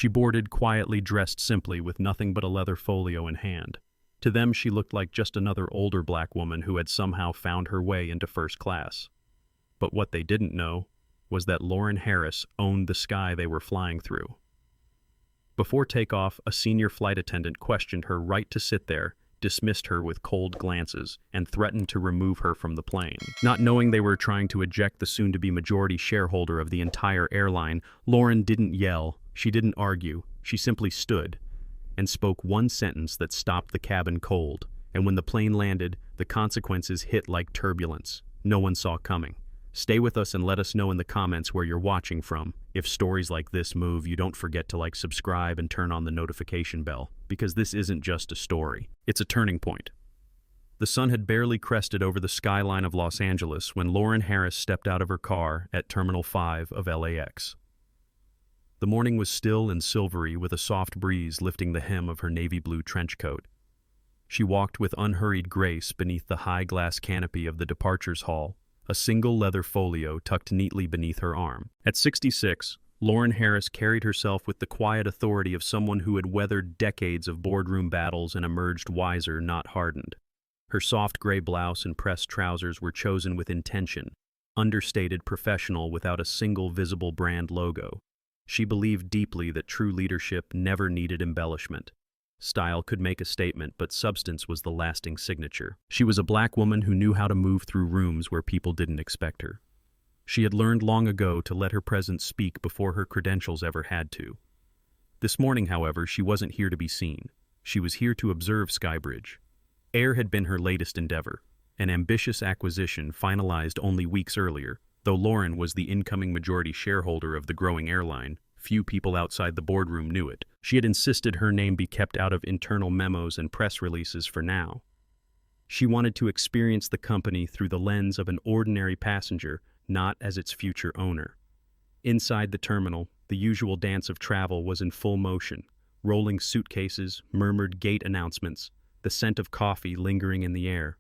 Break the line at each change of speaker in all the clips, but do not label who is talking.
She boarded quietly, dressed simply, with nothing but a leather folio in hand. To them she looked like just another older black woman who had somehow found her way into first class. But what they didn't know was that Lauren Harris owned the sky they were flying through. Before takeoff, a senior flight attendant questioned her right to sit there, dismissed her with cold glances, and threatened to remove her from the plane. Not knowing they were trying to eject the soon-to-be majority shareholder of the entire airline, Lauren didn't yell, she didn't argue, she simply stood and spoke one sentence that stopped the cabin cold, and when the plane landed, the consequences hit like turbulence. No one saw coming. Stay with us and let us know in the comments where you're watching from. If stories like this move you, don't forget to subscribe and turn on the notification bell, because this isn't just a story, it's a turning point. The sun had barely crested over the skyline of Los Angeles when Lauren Harris stepped out of her car at Terminal 5 of LAX. The morning was still and silvery, with a soft breeze lifting the hem of her navy blue trench coat. She walked with unhurried grace beneath the high glass canopy of the departures hall, a single leather folio tucked neatly beneath her arm. At 66, Lauren Harris carried herself with the quiet authority of someone who had weathered decades of boardroom battles and emerged wiser, not hardened. Her soft gray blouse and pressed trousers were chosen with intention, understated, professional, without a single visible brand logo. She believed deeply that true leadership never needed embellishment. Style could make a statement, but substance was the lasting signature. She was a black woman who knew how to move through rooms where people didn't expect her. She had learned long ago to let her presence speak before her credentials ever had to. This morning, however, she wasn't here to be seen. She was here to observe Skybridge. Air had been her latest endeavor, an ambitious acquisition finalized only weeks earlier. Though Lauren was the incoming majority shareholder of the growing airline, few people outside the boardroom knew it. She had insisted her name be kept out of internal memos and press releases for now. She wanted to experience the company through the lens of an ordinary passenger, not as its future owner. Inside the terminal, the usual dance of travel was in full motion. Rolling suitcases, murmured gate announcements, the scent of coffee lingering in the air.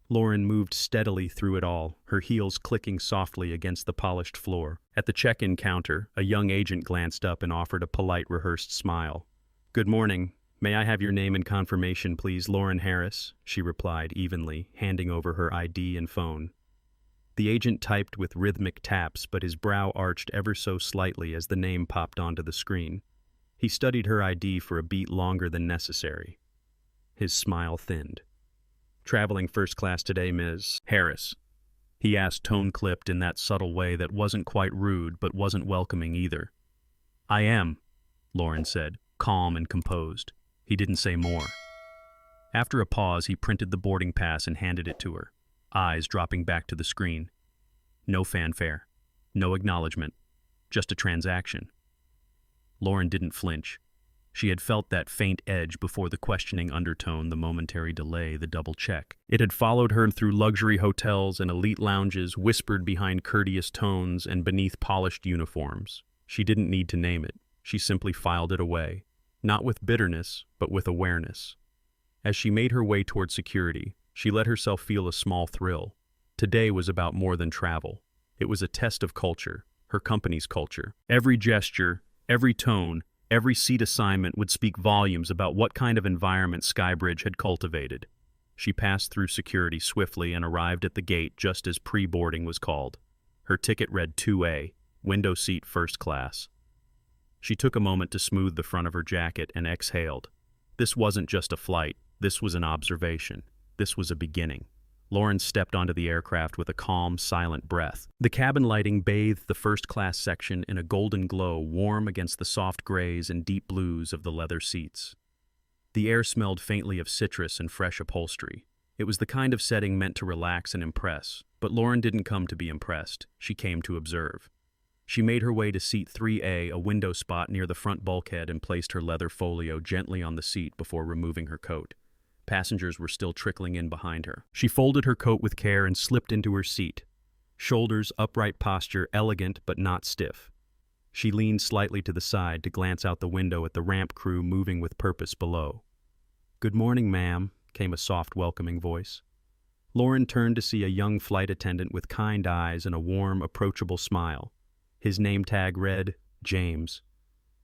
Lauren moved steadily through it all, her heels clicking softly against the polished floor. At the check-in counter, a young agent glanced up and offered a polite, rehearsed smile. "Good morning. May I have your name and confirmation, please, Lauren Harris?" she replied evenly, handing over her ID and phone. The agent typed with rhythmic taps, but his brow arched ever so slightly as the name popped onto the screen. He studied her ID for a beat longer than necessary. His smile thinned. "Traveling first class today, Ms. Harris?" he asked, tone-clipped in that subtle way that wasn't quite rude but wasn't welcoming either. "I am," Lauren said, calm and composed. He didn't say more. After a pause, he printed the boarding pass and handed it to her, eyes dropping back to the screen. No fanfare, no acknowledgement, just a transaction. Lauren didn't flinch. She had felt that faint edge before the questioning undertone, the momentary delay, the double check. It had followed her through luxury hotels and elite lounges, whispered behind courteous tones and beneath polished uniforms. She didn't need to name it. She simply filed it away, not with bitterness, but with awareness. As she made her way toward security, she let herself feel a small thrill. Today was about more than travel. It was a test of culture, her company's culture. Every gesture, every tone, every seat assignment would speak volumes about what kind of environment Skybridge had cultivated. She passed through security swiftly and arrived at the gate just as pre-boarding was called. Her ticket read 2A, window seat first class. She took a moment to smooth the front of her jacket and exhaled. This wasn't just a flight, this was an observation. This was a beginning. Lauren stepped onto the aircraft with a calm, silent breath. The cabin lighting bathed the first-class section in a golden glow, warm against the soft grays and deep blues of the leather seats. The air smelled faintly of citrus and fresh upholstery. It was the kind of setting meant to relax and impress, but Lauren didn't come to be impressed. She came to observe. She made her way to seat 3A, a window spot near the front bulkhead, and placed her leather folio gently on the seat before removing her coat. Passengers were still trickling in behind her. She folded her coat with care and slipped into her seat. Shoulders, upright posture, elegant but not stiff. She leaned slightly to the side to glance out the window at the ramp crew moving with purpose below. "Good morning, ma'am," came a soft, welcoming voice. Lauren turned to see a young flight attendant with kind eyes and a warm, approachable smile. His name tag read, James.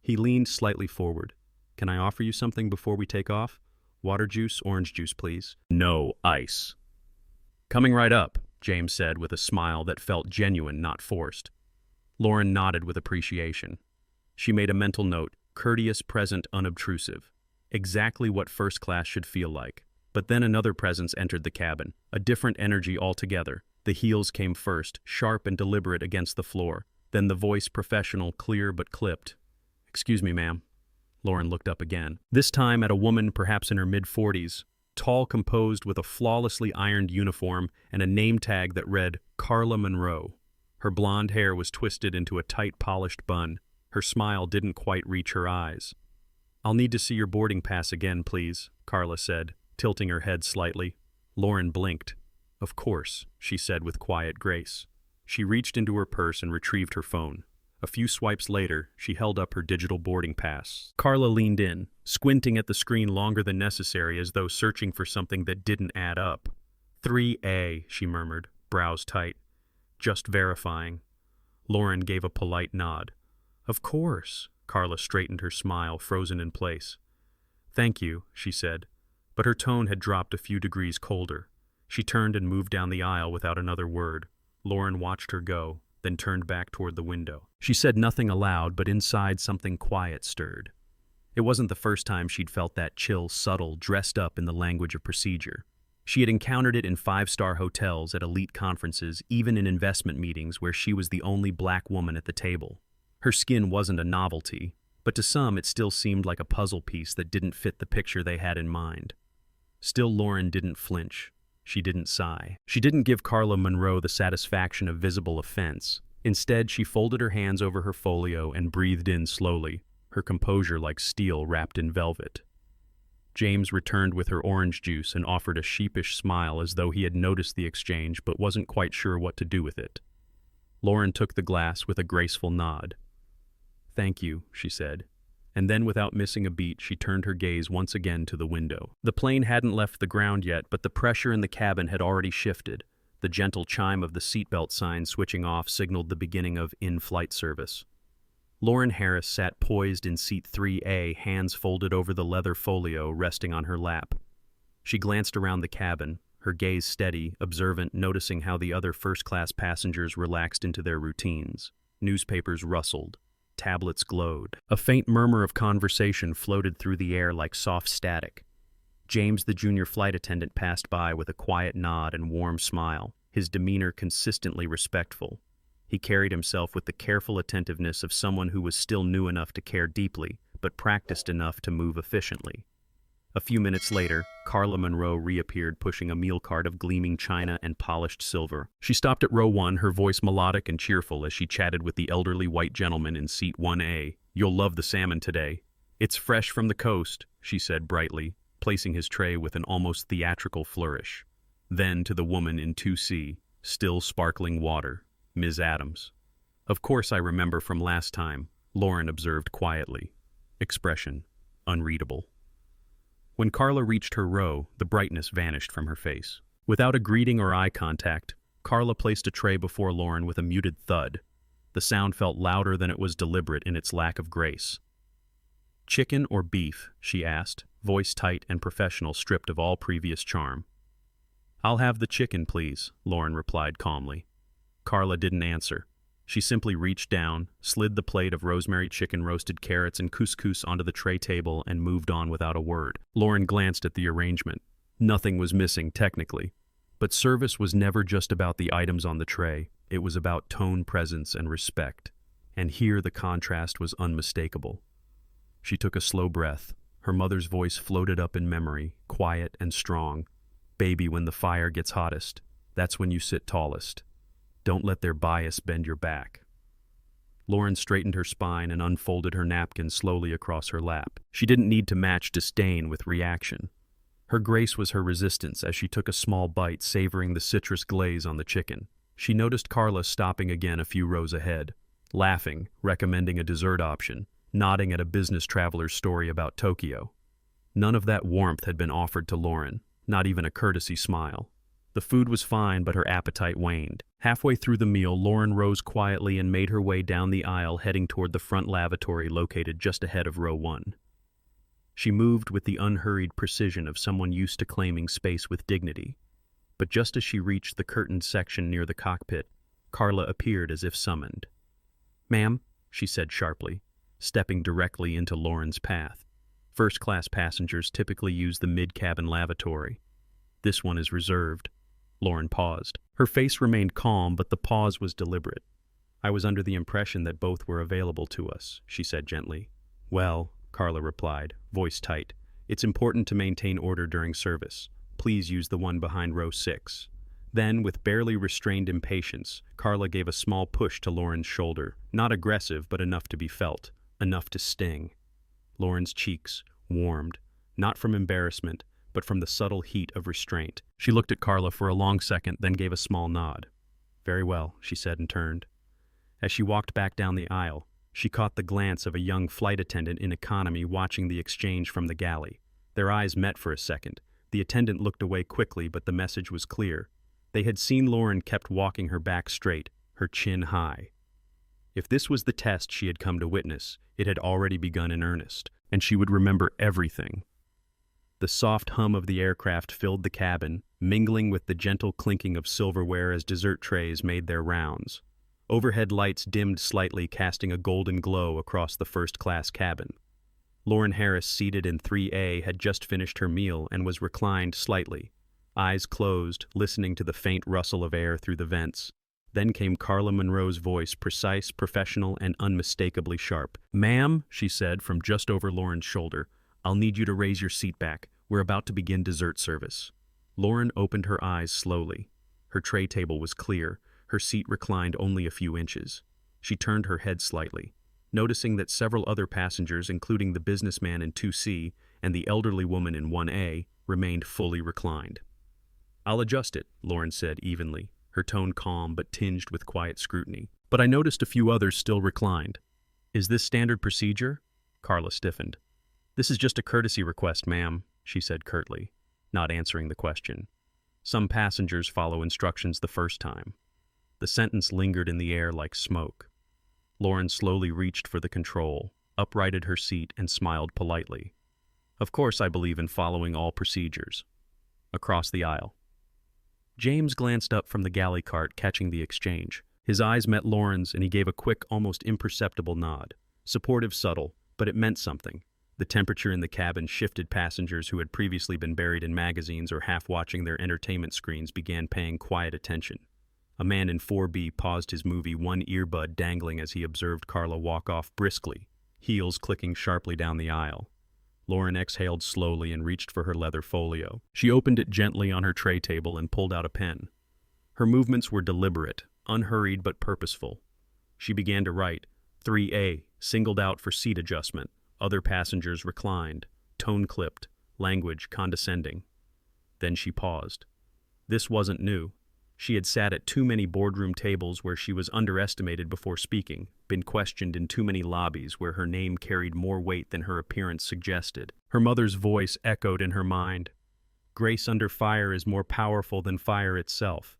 He leaned slightly forward. Can I offer you something before we take off? Water juice, orange juice, please. No ice. Coming right up, James said with a smile that felt genuine, not forced. Lauren nodded with appreciation. She made a mental note, courteous, present, unobtrusive. Exactly what first class should feel like. But then another presence entered the cabin, a different energy altogether. The heels came first, sharp and deliberate against the floor. Then the voice professional, clear but clipped. Excuse me, ma'am. Lauren looked up again. This time at a woman perhaps in her mid-40s, tall, composed with a flawlessly ironed uniform and a name tag that read Carla Monroe. Her blonde hair was twisted into a tight, polished bun. Her smile didn't quite reach her eyes. I'll need to see your boarding pass again, please, Carla said, tilting her head slightly. Lauren blinked. Of course, she said with quiet grace. She reached into her purse and retrieved her phone. A few swipes later, she held up her digital boarding pass. Carla leaned in, squinting at the screen longer than necessary as though searching for something that didn't add up. 3A, she murmured, brows tight. Just verifying. Lauren gave a polite nod. Of course. Carla straightened her smile, frozen in place. Thank you, she said, but her tone had dropped a few degrees colder. She turned and moved down the aisle without another word. Lauren watched her go, then turned back toward the window. She said nothing aloud, but inside something quiet stirred. It wasn't the first time she'd felt that chill, subtle, dressed up in the language of procedure. She had encountered it in five-star hotels, at elite conferences, even in investment meetings where she was the only black woman at the table. Her skin wasn't a novelty, but to some it still seemed like a puzzle piece that didn't fit the picture they had in mind. Still, Lauren didn't flinch. She didn't sigh. She didn't give Carla Monroe the satisfaction of visible offense. Instead, she folded her hands over her folio and breathed in slowly, her composure like steel wrapped in velvet. James returned with her orange juice and offered a sheepish smile as though he had noticed the exchange but wasn't quite sure what to do with it. Lauren took the glass with a graceful nod. Thank you, she said. And then without missing a beat, she turned her gaze once again to the window. The plane hadn't left the ground yet, but the pressure in the cabin had already shifted. The gentle chime of the seatbelt sign switching off signaled the beginning of in-flight service. Lauren Harris sat poised in seat 3A, hands folded over the leather folio resting on her lap. She glanced around the cabin, her gaze steady, observant, noticing how the other first-class passengers relaxed into their routines. Newspapers rustled. Tablets glowed. A faint murmur of conversation floated through the air like soft static. James, the junior flight attendant, passed by with a quiet nod and warm smile, his demeanor consistently respectful. He carried himself with the careful attentiveness of someone who was still new enough to care deeply, but practiced enough to move efficiently. A few minutes later, Carla Monroe reappeared pushing a meal cart of gleaming china and polished silver. She stopped at row 1, her voice melodic and cheerful as she chatted with the elderly white gentleman in seat 1A. You'll love the salmon today. It's fresh from the coast, she said brightly, placing his tray with an almost theatrical flourish. Then to the woman in 2C, still sparkling water, Ms. Adams. Of course I remember from last time, Lauren observed quietly. Expression, unreadable. When Carla reached her row, the brightness vanished from her face. Without a greeting or eye contact, Carla placed a tray before Lauren with a muted thud. The sound felt louder than it was deliberate in its lack of grace. Chicken or beef? She asked, voice tight and professional, stripped of all previous charm. I'll have the chicken, please, Lauren replied calmly. Carla didn't answer. She simply reached down, slid the plate of rosemary chicken, roasted carrots, and couscous onto the tray table and moved on without a word. Lauren glanced at the arrangement. Nothing was missing, technically. But service was never just about the items on the tray. It was about tone, presence, and respect. And here the contrast was unmistakable. She took a slow breath. Her mother's voice floated up in memory, quiet and strong. Baby, when the fire gets hottest, that's when you sit tallest. Don't let their bias bend your back. Lauren straightened her spine and unfolded her napkin slowly across her lap. She didn't need to match disdain with reaction. Her grace was her resistance as she took a small bite, savoring the citrus glaze on the chicken. She noticed Carla stopping again a few rows ahead, laughing, recommending a dessert option, nodding at a business traveler's story about Tokyo. None of that warmth had been offered to Lauren, not even a courtesy smile. The food was fine, but her appetite waned. Halfway through the meal, Lauren rose quietly and made her way down the aisle, heading toward the front lavatory located just ahead of row 1. She moved with the unhurried precision of someone used to claiming space with dignity. But just as she reached the curtained section near the cockpit, Carla appeared as if summoned. "Ma'am," she said sharply, stepping directly into Lauren's path. First-class passengers typically use the mid-cabin lavatory. This one is reserved. Lauren paused. Her face remained calm, but the pause was deliberate. "I was under the impression that both were available to us," she said gently. "Well," Carla replied, voice tight, "it's important to maintain order during service. Please use the one behind row 6. Then, with barely restrained impatience, Carla gave a small push to Lauren's shoulder, not aggressive but enough to be felt, enough to sting. Lauren's cheeks warmed, not from embarrassment, but from the subtle heat of restraint. She looked at Carla for a long second, then gave a small nod. "Very well," she said and turned. As she walked back down the aisle, she caught the glance of a young flight attendant in economy watching the exchange from the galley. Their eyes met for a second. The attendant looked away quickly, but the message was clear. They had seen Lauren kept walking her back straight, her chin high. If this was the test she had come to witness, it had already begun in earnest, and she would remember everything. The soft hum of the aircraft filled the cabin, mingling with the gentle clinking of silverware as dessert trays made their rounds. Overhead lights dimmed slightly, casting a golden glow across the first-class cabin. Lauren Harris, seated in 3A, had just finished her meal and was reclined slightly, eyes closed, listening to the faint rustle of air through the vents. Then came Carla Monroe's voice, precise, professional, and unmistakably sharp. "Ma'am," she said from just over Lauren's shoulder, "I'll need you to raise your seat back. We're about to begin dessert service." Lauren opened her eyes slowly. Her tray table was clear, her seat reclined only a few inches. She turned her head slightly, noticing that several other passengers, including the businessman in 2C and the elderly woman in 1A, remained fully reclined. "I'll adjust it," Lauren said evenly, her tone calm but tinged with quiet scrutiny. "But I noticed a few others still reclined." "Is this standard procedure?" Carla stiffened. "This is just a courtesy request, ma'am," she said curtly, not answering the question. "Some passengers follow instructions the first time." The sentence lingered in the air like smoke. Lauren slowly reached for the control, uprighted her seat, and smiled politely. "Of course I believe in following all procedures." Across the aisle. James glanced up from the galley cart, catching the exchange. His eyes met Lauren's, and he gave a quick, almost imperceptible nod. Supportive, subtle, but it meant something. The temperature in the cabin shifted. Passengers who had previously been buried in magazines or half watching their entertainment screens began paying quiet attention. A man in 4B paused his movie, one earbud dangling as he observed Carla walk off briskly, heels clicking sharply down the aisle. Lauren exhaled slowly and reached for her leather folio. She opened it gently on her tray table and pulled out a pen. Her movements were deliberate, unhurried but purposeful. She began to write, 3A, singled out for seat adjustment, other passengers reclined, tone clipped, language condescending. Then she paused. This wasn't new. She had sat at too many boardroom tables where she was underestimated before speaking, been questioned in too many lobbies where her name carried more weight than her appearance suggested. Her mother's voice echoed in her mind. Grace under fire is more powerful than fire itself.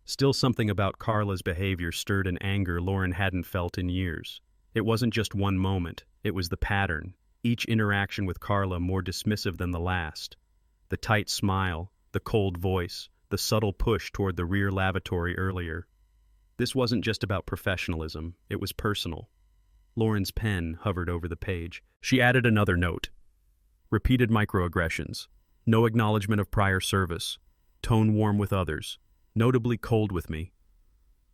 Still, something about Carla's behavior stirred an anger Lauren hadn't felt in years. It wasn't just one moment, it was the pattern, each interaction with Carla more dismissive than the last. The tight smile, the cold voice, the subtle push toward the rear lavatory earlier. This wasn't just about professionalism, it was personal. Lauren's pen hovered over the page. She added another note. Repeated microaggressions. No acknowledgement of prior service. Tone warm with others. Notably cold with me.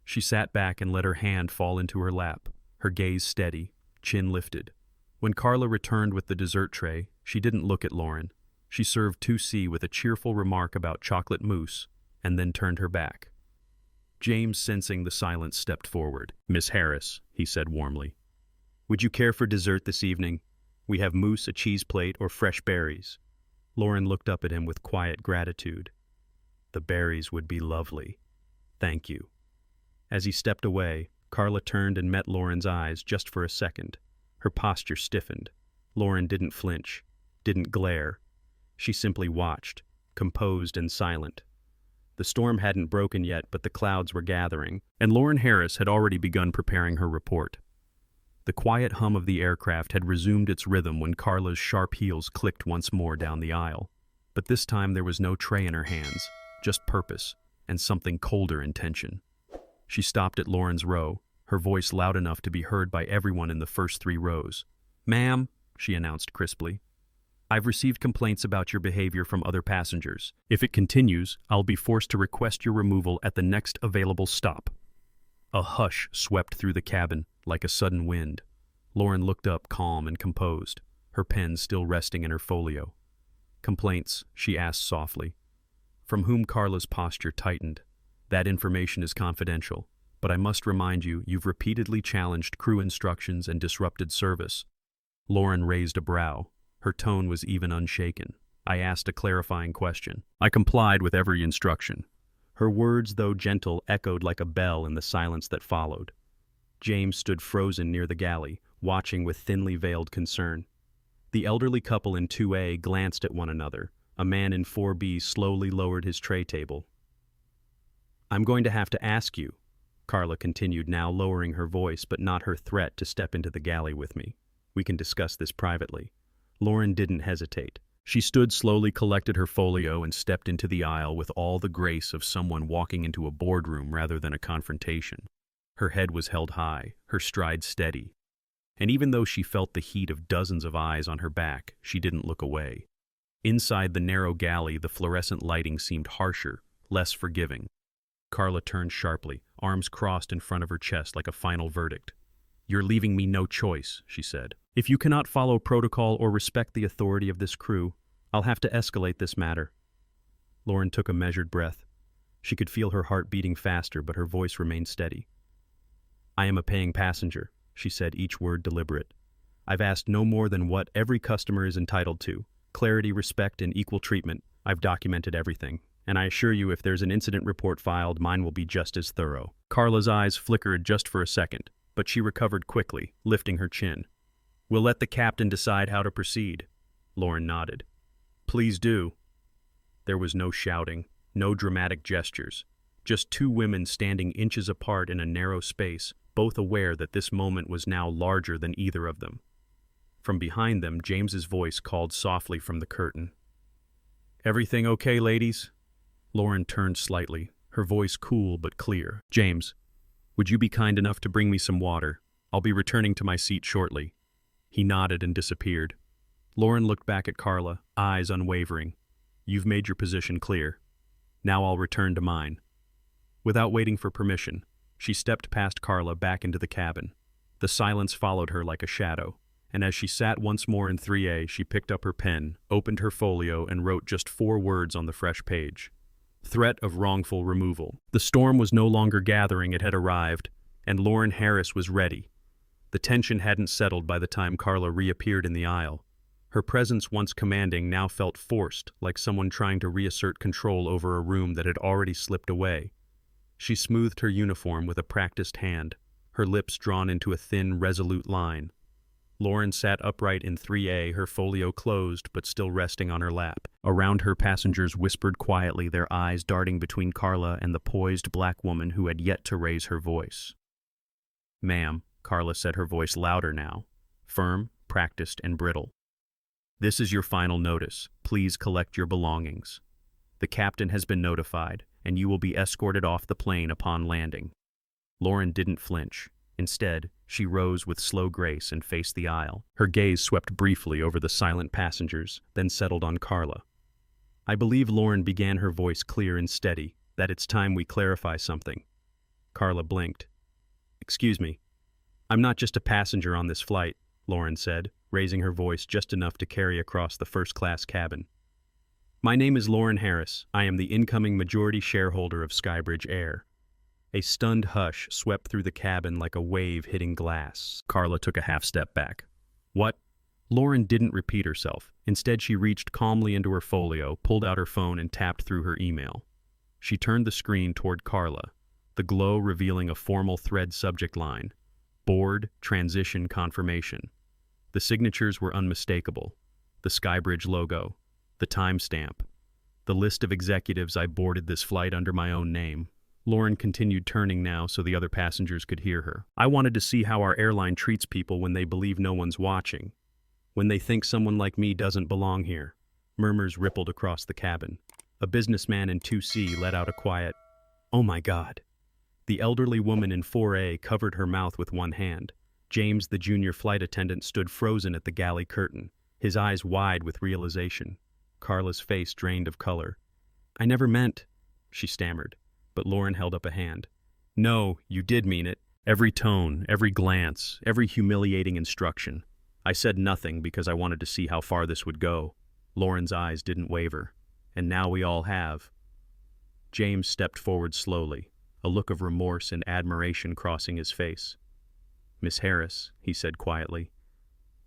She sat back and let her hand fall into her lap, her gaze steady, chin lifted. When Carla returned with the dessert tray, she didn't look at Lauren. She served 2C with a cheerful remark about chocolate mousse, and then turned her back. James, sensing the silence, stepped forward. "Miss Harris," he said warmly, "would you care for dessert this evening? We have mousse, a cheese plate, or fresh berries." Lauren looked up at him with quiet gratitude. "The berries would be lovely. Thank you." As he stepped away, Carla turned and met Lauren's eyes just for a second. Her posture stiffened. Lauren didn't flinch, didn't glare. She simply watched, composed and silent. The storm hadn't broken yet, but the clouds were gathering, and Lauren Harris had already begun preparing her report. The quiet hum of the aircraft had resumed its rhythm when Carla's sharp heels clicked once more down the aisle. But this time there was no tray in her hands, just purpose, and something colder in tension. She stopped at Lauren's row, her voice loud enough to be heard by everyone in the first 3 rows. "Ma'am," she announced crisply, "I've received complaints about your behavior from other passengers. If it continues, I'll be forced to request your removal at the next available stop." A hush swept through the cabin like a sudden wind. Lauren looked up, calm and composed, her pen still resting in her folio. "Complaints?" she asked softly. From whom? Carla's posture tightened. "That information is confidential, but I must remind you, you've repeatedly challenged crew instructions and disrupted service." Lauren raised a brow. Her tone was even unshaken. "I asked a clarifying question. I complied with every instruction." Her words, though gentle, echoed like a bell in the silence that followed. James stood frozen near the galley, watching with thinly veiled concern. The elderly couple in 2A glanced at one another. A man in 4B slowly lowered his tray table. "I'm going to have to ask you," Carla continued, now lowering her voice but not her threat, "to step into the galley with me. We can discuss this privately." Lauren didn't hesitate. She stood slowly, collected her folio, and stepped into the aisle with all the grace of someone walking into a boardroom rather than a confrontation. Her head was held high, her stride steady. And even though she felt the heat of dozens of eyes on her back, she didn't look away. Inside the narrow galley, the fluorescent lighting seemed harsher, less forgiving. Carla turned sharply, arms crossed in front of her chest like a final verdict. "You're leaving me no choice," she said. "If you cannot follow protocol or respect the authority of this crew, I'll have to escalate this matter." Lauren took a measured breath. She could feel her heart beating faster, but her voice remained steady. "I am a paying passenger," she said, each word deliberate. "I've asked no more than what every customer is entitled to. Clarity, respect, and equal treatment. I've documented everything. And I assure you, if there's an incident report filed, mine will be just as thorough." Carla's eyes flickered just for a second, but she recovered quickly, lifting her chin. "We'll let the captain decide how to proceed." Lauren nodded. "Please do." There was no shouting, no dramatic gestures, just 2 women standing inches apart in a narrow space, both aware that this moment was now larger than either of them. From behind them, James's voice called softly from the curtain. "Everything okay, ladies?" Lauren turned slightly, her voice cool but clear. "James, would you be kind enough to bring me some water? I'll be returning to my seat shortly." He nodded and disappeared. Lauren looked back at Carla, eyes unwavering. "You've made your position clear. Now I'll return to mine." Without waiting for permission, she stepped past Carla back into the cabin. The silence followed her like a shadow, and as she sat once more in 3A, she picked up her pen, opened her folio, and wrote just 4 words on the fresh page. Threat of wrongful removal. The storm was no longer gathering, it had arrived, and Lauren Harris was ready. The tension hadn't settled by the time Carla reappeared in the aisle. Her presence, once commanding, now felt forced, like someone trying to reassert control over a room that had already slipped away. She smoothed her uniform with a practiced hand, her lips drawn into a thin, resolute line. Lauren sat upright in 3A, her folio closed but still resting on her lap. Around her, passengers whispered quietly, their eyes darting between Carla and the poised black woman who had yet to raise her voice. "Ma'am," Carla said, her voice louder now, firm, practiced, and brittle. "This is your final notice. Please collect your belongings. The captain has been notified, and you will be escorted off the plane upon landing." Lauren didn't flinch. Instead, she rose with slow grace and faced the aisle. Her gaze swept briefly over the silent passengers, then settled on Carla. "I believe," Lauren began, her voice clear and steady, "that it's time we clarify something." Carla blinked. "Excuse me. I'm not just a passenger on this flight," Lauren said, raising her voice just enough to carry across the first-class cabin. "My name is Lauren Harris. I am the incoming majority shareholder of Skybridge Air." A stunned hush swept through the cabin like a wave hitting glass. Carla took a half step back. "What?" Lauren didn't repeat herself. Instead, she reached calmly into her folio, pulled out her phone, and tapped through her email. She turned the screen toward Carla, the glow revealing a formal thread subject line: Board Transition Confirmation. The signatures were unmistakable. The Skybridge logo, the timestamp. The list of executives I boarded this flight under my own name. Lauren continued, turning now so the other passengers could hear her. I wanted to see how our airline treats people when they believe no one's watching. When they think someone like me doesn't belong here. Murmurs rippled across the cabin. A businessman in 2C let out a quiet, "Oh my God." The elderly woman in 4A covered her mouth with one hand. James, the junior flight attendant, stood frozen at the galley curtain, his eyes wide with realization. Carla's face drained of color. "I never meant," she stammered, but Lauren held up a hand. "No, you did mean it. Every tone, every glance, every humiliating instruction. I said nothing because I wanted to see how far this would go." Lauren's eyes didn't waver. "And now we all have." James stepped forward slowly, a look of remorse and admiration crossing his face. "Miss Harris," he said quietly,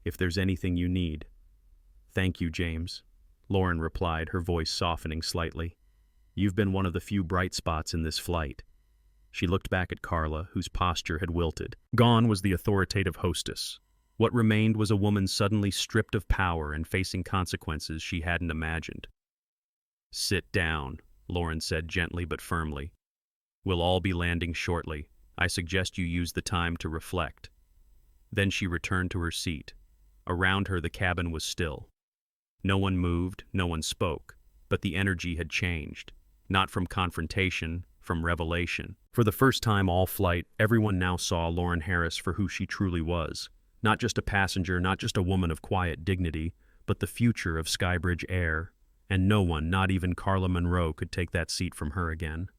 "if there's anything you need." "Thank you, James," Lauren replied, her voice softening slightly. "You've been one of the few bright spots in this flight." She looked back at Carla, whose posture had wilted. Gone was the authoritative hostess. What remained was a woman suddenly stripped of power and facing consequences she hadn't imagined. "Sit down," Lauren said gently but firmly. "We'll all be landing shortly. I suggest you use the time to reflect." Then she returned to her seat. Around her the cabin was still. No one moved, no one spoke, but the energy had changed. Not from confrontation, from revelation. For the first time all flight, everyone now saw Lauren Harris for who she truly was. Not just a passenger, not just a woman of quiet dignity, but the future of Skybridge Air. And no one, not even Carla Monroe, could take that seat from her again.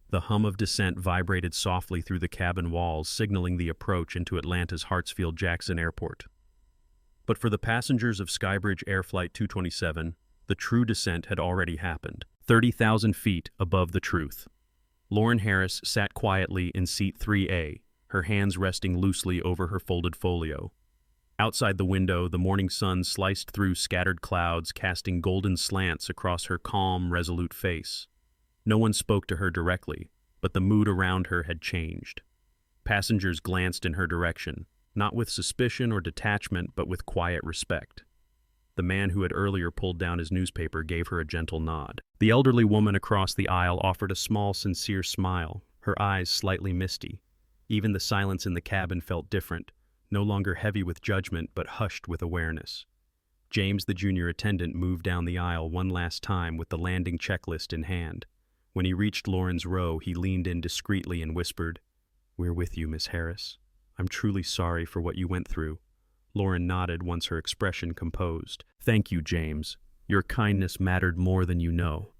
The hum of descent vibrated softly through the cabin walls, signaling the approach into Atlanta's Hartsfield-Jackson Airport. But for the passengers of Skybridge Air Flight 227, the true descent had already happened, 30,000 feet above the truth. Lauren Harris sat quietly in seat 3A, her hands resting loosely over her folded folio. Outside the window, the morning sun sliced through scattered clouds, casting golden slants across her calm, resolute face. No one spoke to her directly, but the mood around her had changed. Passengers glanced in her direction, not with suspicion or detachment, but with quiet respect. The man who had earlier pulled down his newspaper gave her a gentle nod. The elderly woman across the aisle offered a small, sincere smile, her eyes slightly misty. Even the silence in the cabin felt different, no longer heavy with judgment, but hushed with awareness. James, the junior attendant, moved down the aisle one last time with the landing checklist in hand. When he reached Lauren's row, he leaned in discreetly and whispered, "We're with you, Miss Harris. I'm truly sorry for what you went through." Lauren nodded once her expression composed. "Thank you, James. Your kindness mattered more than you know."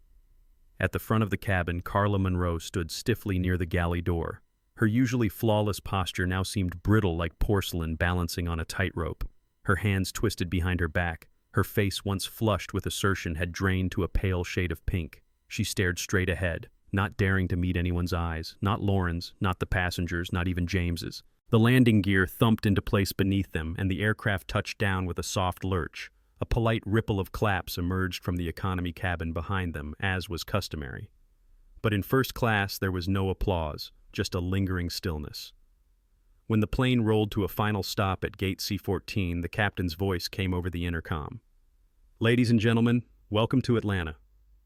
At the front of the cabin, Carla Monroe stood stiffly near the galley door. Her usually flawless posture now seemed brittle like porcelain balancing on a tightrope. Her hands twisted behind her back. Her face, once flushed with assertion, had drained to a pale shade of pink. She stared straight ahead, not daring to meet anyone's eyes, not Lauren's, not the passengers, not even James's. The landing gear thumped into place beneath them, and the aircraft touched down with a soft lurch. A polite ripple of claps emerged from the economy cabin behind them, as was customary. But in first class there was no applause, just a lingering stillness. When the plane rolled to a final stop at gate C-14, the captain's voice came over the intercom. "Ladies and gentlemen, welcome to Atlanta.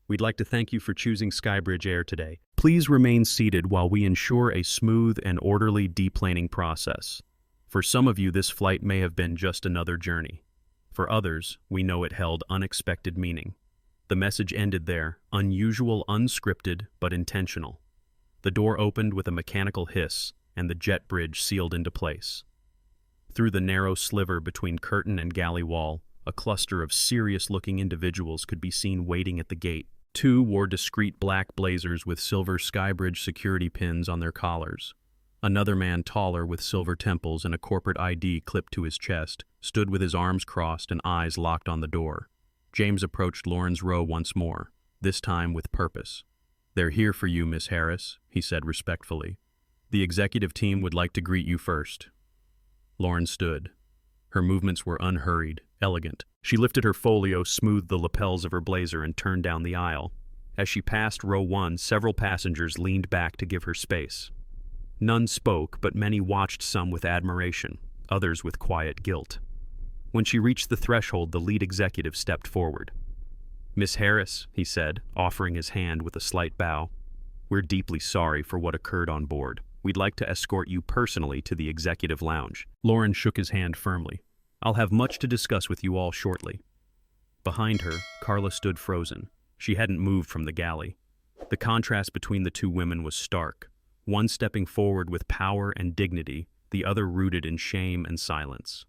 We'd like to thank you for choosing Skybridge Air today. Please remain seated while we ensure a smooth and orderly deplaning process. For some of you, this flight may have been just another journey. For others, we know it held unexpected meaning." The message ended there, unusual, unscripted, but intentional. The door opened with a mechanical hiss, and the jet bridge sealed into place. Through the narrow sliver between curtain and galley wall, a cluster of serious-looking individuals could be seen waiting at the gate. Two wore discreet black blazers with silver Skybridge security pins on their collars. Another man, taller with silver temples and a corporate ID clipped to his chest, stood with his arms crossed and eyes locked on the door. James approached Lauren's row once more, this time with purpose. "They're here for you, Miss Harris," he said respectfully. "The executive team would like to greet you first." Lauren stood. Her movements were unhurried, elegant. She lifted her folio, smoothed the lapels of her blazer, and turned down the aisle. As she passed row 1, several passengers leaned back to give her space. None spoke, but many watched, some with admiration, others with quiet guilt. When she reached the threshold, the lead executive stepped forward. "Miss Harris," he said, offering his hand with a slight bow, "we're deeply sorry for what occurred on board. We'd like to escort you personally to the executive lounge." Lauren shook his hand firmly. "I'll have much to discuss with you all shortly." Behind her, Carla stood frozen. She hadn't moved from the galley. The contrast between the two women was stark, one stepping forward with power and dignity, the other rooted in shame and silence.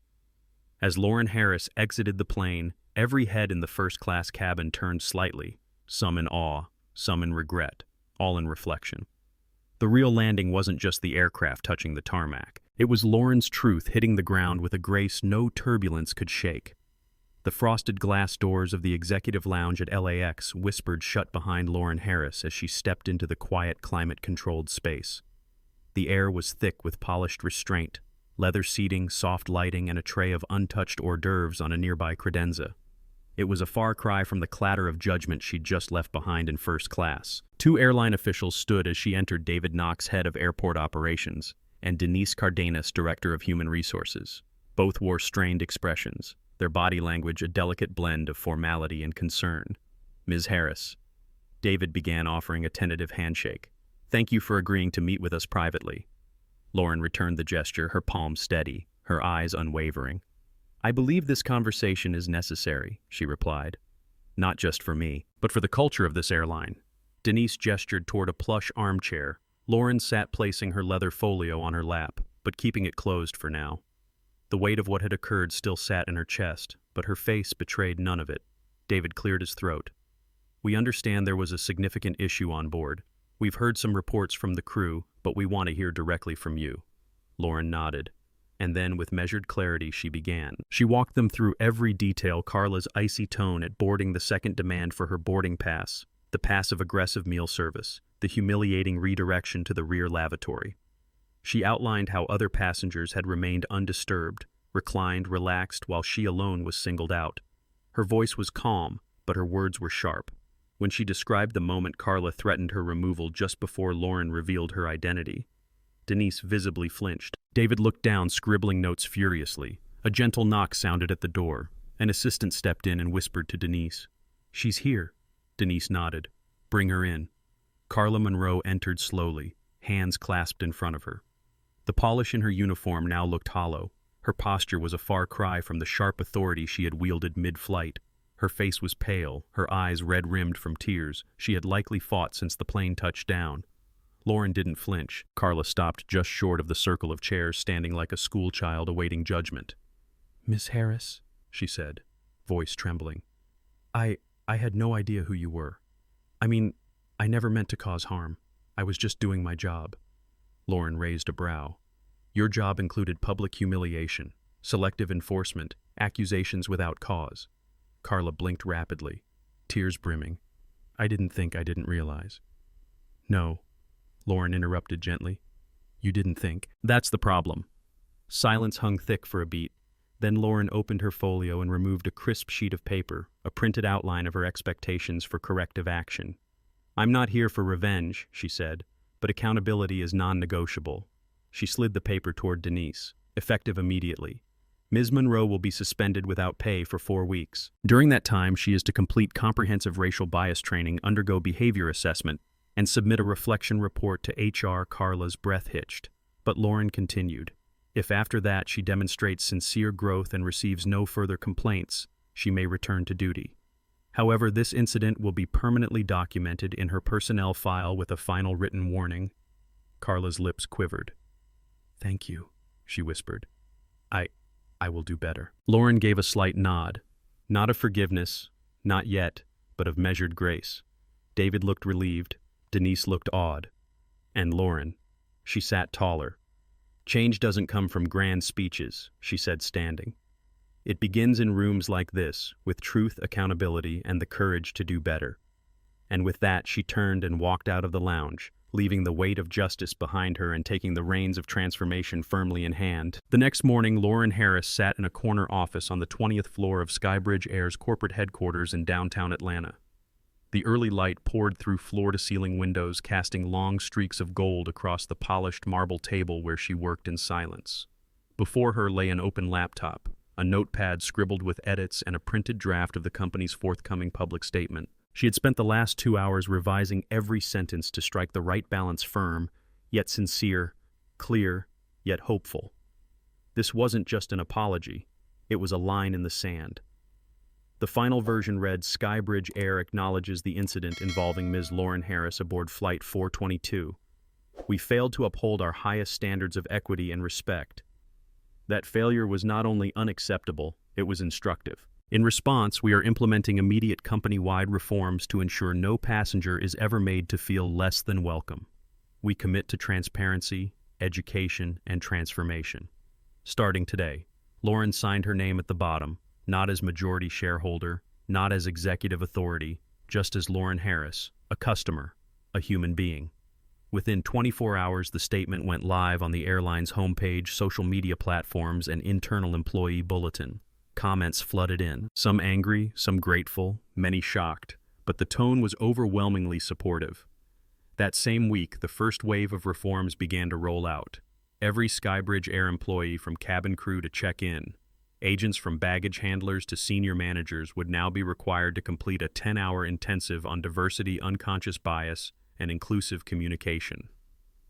As Lauren Harris exited the plane, every head in the first-class cabin turned slightly, some in awe, some in regret, all in reflection. The real landing wasn't just the aircraft touching the tarmac. It was Lauren's truth hitting the ground with a grace no turbulence could shake. The frosted glass doors of the executive lounge at LAX whispered shut behind Lauren Harris as she stepped into the quiet, climate-controlled space. The air was thick with polished restraint, leather seating, soft lighting, and a tray of untouched hors d'oeuvres on a nearby credenza. It was a far cry from the clatter of judgment she'd just left behind in first class. Two airline officials stood as she entered: David Knox, head of airport operations, and Denise Cardenas, director of human resources. Both wore strained expressions, their body language a delicate blend of formality and concern. "Ms. Harris." David began, offering a tentative handshake. "Thank you for agreeing to meet with us privately." Lauren returned the gesture, her palm steady, her eyes unwavering. "I believe this conversation is necessary," she replied. "Not just for me, but for the culture of this airline." Denise gestured toward a plush armchair. Lauren sat, placing her leather folio on her lap, but keeping it closed for now. The weight of what had occurred still sat in her chest, but her face betrayed none of it. David cleared his throat. "We understand there was a significant issue on board. We've heard some reports from the crew, but we want to hear directly from you." Lauren nodded. And then, with measured clarity, she began. She walked them through every detail: Carla's icy tone at boarding, the second demand for her boarding pass, the passive-aggressive meal service, the humiliating redirection to the rear lavatory. She outlined how other passengers had remained undisturbed, reclined, relaxed, while she alone was singled out. Her voice was calm, but her words were sharp. When she described the moment Carla threatened her removal just before Lauren revealed her identity, Denise visibly flinched. David looked down, scribbling notes furiously. A gentle knock sounded at the door. An assistant stepped in and whispered to Denise. "She's here." Denise nodded. "Bring her in." Carla Monroe entered slowly, hands clasped in front of her. The polish in her uniform now looked hollow. Her posture was a far cry from the sharp authority she had wielded mid-flight. Her face was pale, her eyes red-rimmed from tears. She had likely fought since the plane touched down. Lauren didn't flinch. Carla stopped just short of the circle of chairs, standing like a schoolchild awaiting judgment. "Miss Harris," she said, voice trembling. I had no idea who you were. I mean, I never meant to cause harm. I was just doing my job." Lauren raised a brow. "Your job included public humiliation, selective enforcement, accusations without cause." Carla blinked rapidly, tears brimming. I didn't realize." "No," Lauren interrupted gently. "You didn't think. That's the problem." Silence hung thick for a beat. Then Lauren opened her folio and removed a crisp sheet of paper, a printed outline of her expectations for corrective action. "I'm not here for revenge," she said, "but accountability is non-negotiable." She slid the paper toward Denise, effective immediately. "Ms. Monroe will be suspended without pay for 4 weeks. During that time, she is to complete comprehensive racial bias training, undergo behavior assessment, and submit a reflection report to HR." Carla's breath hitched, but Lauren continued. "If after that she demonstrates sincere growth and receives no further complaints, she may return to duty. However, this incident will be permanently documented in her personnel file with a final written warning." Carla's lips quivered. "Thank you," she whispered. I will do better." Lauren gave a slight nod. Not of forgiveness, not yet, but of measured grace. David looked relieved. Denise looked awed. And Lauren. She sat taller. "Change doesn't come from grand speeches," she said, standing. "It begins in rooms like this, with truth, accountability, and the courage to do better." And with that, she turned and walked out of the lounge, leaving the weight of justice behind her and taking the reins of transformation firmly in hand. The next morning, Lauren Harris sat in a corner office on the 20th floor of Skybridge Air's corporate headquarters in downtown Atlanta. The early light poured through floor-to-ceiling windows, casting long streaks of gold across the polished marble table where she worked in silence. Before her lay an open laptop, a notepad scribbled with edits, and a printed draft of the company's forthcoming public statement. She had spent the last 2 hours revising every sentence to strike the right balance, firm, yet sincere, clear, yet hopeful. This wasn't just an apology. It was a line in the sand. The final version read, "Skybridge Air acknowledges the incident involving Ms. Lauren Harris aboard Flight 422. We failed to uphold our highest standards of equity and respect. That failure was not only unacceptable, it was instructive. In response, we are implementing immediate company-wide reforms to ensure no passenger is ever made to feel less than welcome. We commit to transparency, education, and transformation. Starting today." Lauren signed her name at the bottom, not as majority shareholder, not as executive authority, just as Lauren Harris, a customer, a human being. Within 24 hours, the statement went live on the airline's homepage, social media platforms, and internal employee bulletin. Comments flooded in, some angry, some grateful, many shocked, but the tone was overwhelmingly supportive. That same week, the first wave of reforms began to roll out. Every Skybridge Air employee, from cabin crew to check-in, agents from baggage handlers to senior managers, would now be required to complete a 10-hour intensive on diversity, unconscious bias, and inclusive communication.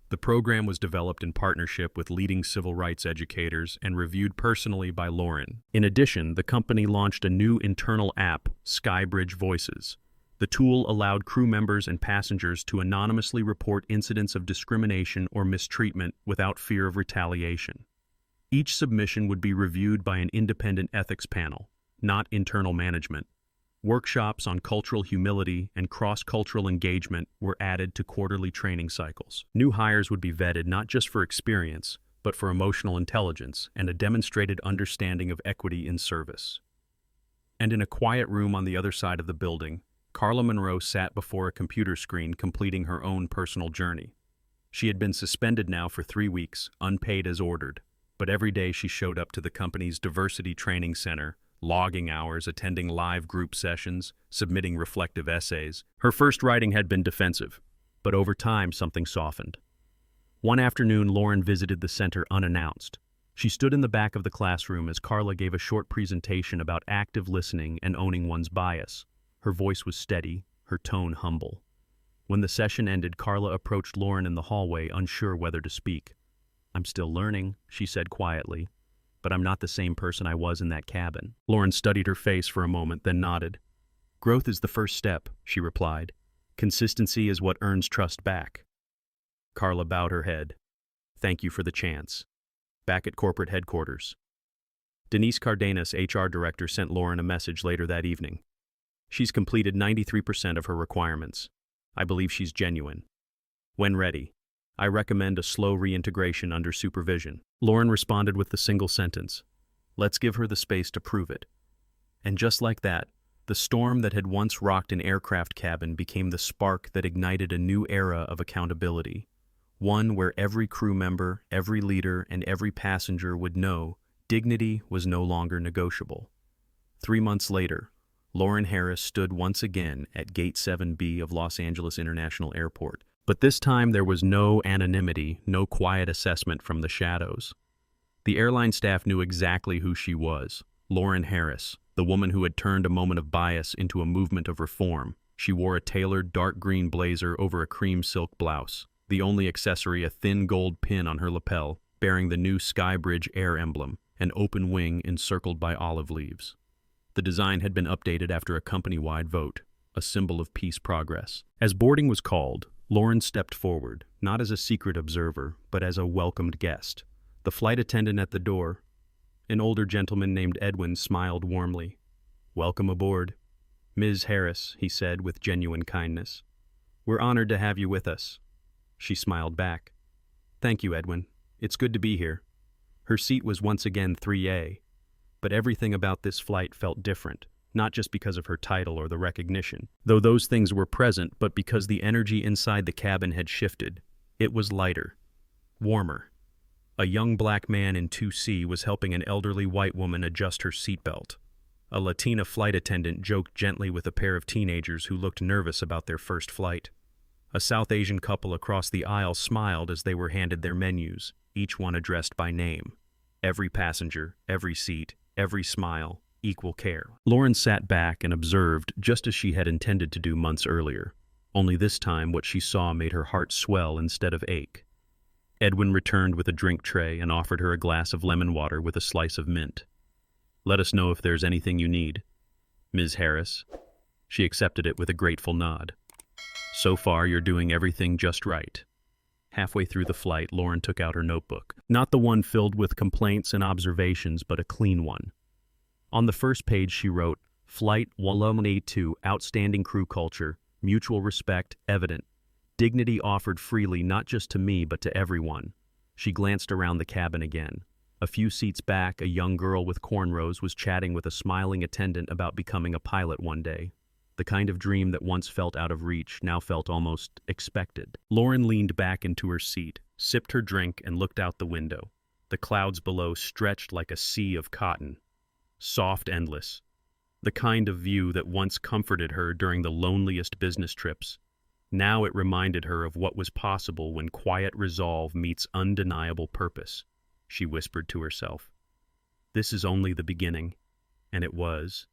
The program was developed in partnership with leading civil rights educators and reviewed personally by Lauren. In addition, the company launched a new internal app, Skybridge Voices. The tool allowed crew members and passengers to anonymously report incidents of discrimination or mistreatment without fear of retaliation. Each submission would be reviewed by an independent ethics panel, not internal management. Workshops on cultural humility and cross-cultural engagement were added to quarterly training cycles. New hires would be vetted not just for experience, but for emotional intelligence and a demonstrated understanding of equity in service. And in a quiet room on the other side of the building, Carla Monroe sat before a computer screen completing her own personal journey. She had been suspended now for 3 weeks, unpaid as ordered, but every day she showed up to the company's diversity training center, logging hours, attending live group sessions, submitting reflective essays. Her first writing had been defensive, but over time something softened. One afternoon, Lauren visited the center unannounced. She stood in the back of the classroom as Carla gave a short presentation about active listening and owning one's bias. Her voice was steady, her tone humble. When the session ended, Carla approached Lauren in the hallway, unsure whether to speak. "I'm still learning," she said quietly, "but I'm not the same person I was in that cabin." Lauren studied her face for a moment, then nodded. "Growth is the first step," she replied. "Consistency is what earns trust back." Carla bowed her head. "Thank you for the chance." Back at corporate headquarters, Denise Cardenas, HR director, sent Lauren a message later that evening. "She's completed 93% of her requirements. I believe she's genuine. When ready, I recommend a slow reintegration under supervision." Lauren responded with the single sentence, "Let's give her the space to prove it." And just like that, the storm that had once rocked an aircraft cabin became the spark that ignited a new era of accountability. One where every crew member, every leader, and every passenger would know dignity was no longer negotiable. 3 months later, Lauren Harris stood once again at Gate 7B of Los Angeles International Airport. But this time there was no anonymity, no quiet assessment from the shadows. The airline staff knew exactly who she was, Lauren Harris, the woman who had turned a moment of bias into a movement of reform. She wore a tailored dark green blazer over a cream silk blouse, the only accessory a thin gold pin on her lapel, bearing the new Skybridge Air emblem, an open wing encircled by olive leaves. The design had been updated after a company-wide vote, a symbol of peace progress. As boarding was called, Lauren stepped forward, not as a secret observer, but as a welcomed guest. The flight attendant at the door, an older gentleman named Edwin, smiled warmly. "Welcome aboard, Ms. Harris," he said with genuine kindness. "We're honored to have you with us." She smiled back. "Thank you, Edwin. It's good to be here." Her seat was once again 3A, but everything about this flight felt different. Not just because of her title or the recognition, though those things were present, but because the energy inside the cabin had shifted. It was lighter, warmer. A young black man in 2C was helping an elderly white woman adjust her seatbelt. A Latina flight attendant joked gently with a pair of teenagers who looked nervous about their first flight. A South Asian couple across the aisle smiled as they were handed their menus, each one addressed by name. Every passenger, every seat, Every smile, equal care. Lauren sat back and observed just as she had intended to do months earlier. Only this time what she saw made her heart swell instead of ache. Edwin returned with a drink tray and offered her a glass of lemon water with a slice of mint. "Let us know if there's anything you need, Ms. Harris." She accepted it with a grateful nod. "So far, you're doing everything just right." Halfway through the flight, Lauren took out her notebook. Not the one filled with complaints and observations, but a clean one. On the first page, she wrote, "Flight 182, outstanding crew culture, mutual respect, evident. Dignity offered freely not just to me but to everyone." She glanced around the cabin again. A few seats back, a young girl with cornrows was chatting with a smiling attendant about becoming a pilot one day. The kind of dream that once felt out of reach now felt almost expected. Lauren leaned back into her seat, sipped her drink, and looked out the window. The clouds below stretched like a sea of cotton. Soft, endless. The kind of view that once comforted her during the loneliest business trips. Now it reminded her of what was possible when quiet resolve meets undeniable purpose. She whispered to herself. This is only the beginning. And it was,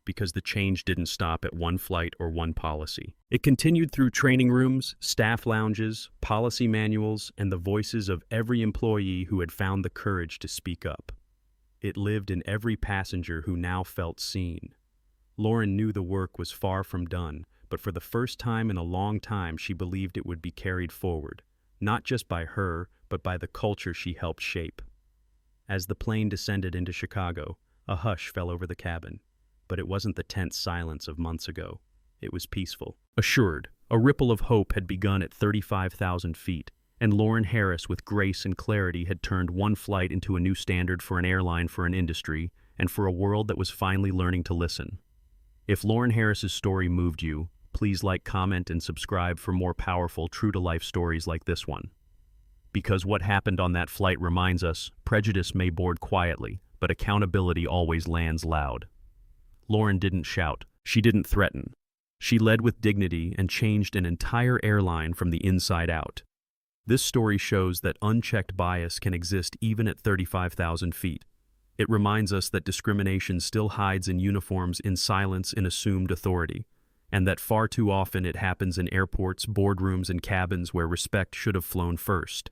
because the change didn't stop at one flight or one policy. It continued through training rooms, staff lounges, policy manuals, and the voices of every employee who had found the courage to speak up. It lived in every passenger who now felt seen. Lauren knew the work was far from done, but for the first time in a long time she believed it would be carried forward, not just by her, but by the culture she helped shape. As the plane descended into Chicago, a hush fell over the cabin. But it wasn't the tense silence of months ago. It was peaceful. Assured, a ripple of hope had begun at 35,000 feet, and Lauren Harris, with grace and clarity, had turned one flight into a new standard for an airline, for an industry, and for a world that was finally learning to listen. If Lauren Harris's story moved you, please like, comment, and subscribe for more powerful, true-to-life stories like this one. Because what happened on that flight reminds us, prejudice may board quietly, but accountability always lands loud. Lauren didn't shout. She didn't threaten. She led with dignity and changed an entire airline from the inside out. This story shows that unchecked bias can exist even at 35,000 feet. It reminds us that discrimination still hides in uniforms, in silence, in assumed authority, and that far too often it happens in airports, boardrooms, and cabins where respect should have flown first.